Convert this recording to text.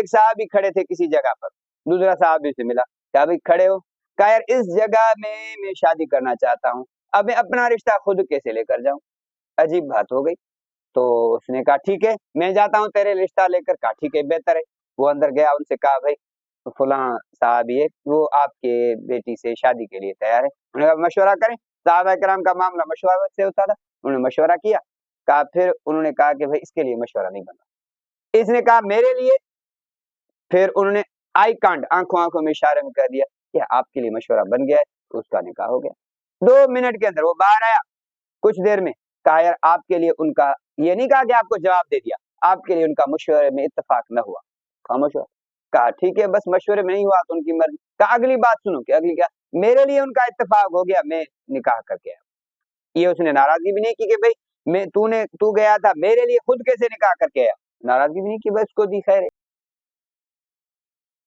ایک صحابی کھڑے تھے کسی جگہ پر، دوسرا صحابی سے ملا، کہا بھائی کھڑے ہو، کہا یار اس جگہ میں شادی کرنا چاہتا ہوں، اب میں اپنا رشتہ خود کیسے لے کر جاؤں؟ عجیب بات ہو گئی۔ تو اس نے کہا ٹھیک ہے میں جاتا ہوں تیرے رشتہ لے کر، کہا ٹھیک ہے بہتر ہے۔ وہ اندر گیا، ان سے کہا بھائی فلاں صحابی ہے وہ آپ کے بیٹی سے شادی کے لیے تیار ہے۔ انہوں نے کہا مشورہ کریں، صحابہ کرام کا معاملہ مشورہ سے ہوتا تھا، انہوں نے مشورہ کیا، کہا پھر انہوں نے کہا کہ بھائی اس کے لیے مشورہ نہیں بنا، اس نے کہا میرے لیے، پھر انہوں نے آئی کانٹ آنکھوں میں اشارے میں کہہ دیا کہ آپ کے لیے مشورہ بن گیا ہے، اس کا نکاح ہو گیا۔ 2 منٹ کے اندر وہ باہر آیا، کچھ دیر میں کہا یار آپ کے لیے ان کا، یہ نہیں کہا کہ آپ کو جواب دے دیا، آپ کے لیے ان کا مشورے میں اتفاق نہ ہوا، خاموش ہوا۔ کہا ٹھیک ہے بس مشورے میں نہیں ہوا تو ان کی مرضی۔ کہا اگلی بات سنو، کہ اگلی کیا؟ میرے لیے ان کا اتفاق ہو گیا، میں نکاح کر کے آیا۔ یہ اس نے ناراضگی بھی نہیں کی کہ بھائی تو گیا تھا میرے لیے خود کیسے نکاح کر کے آیا، ناراضگی بھی نہیں کی، بس کو دی خیر ہے۔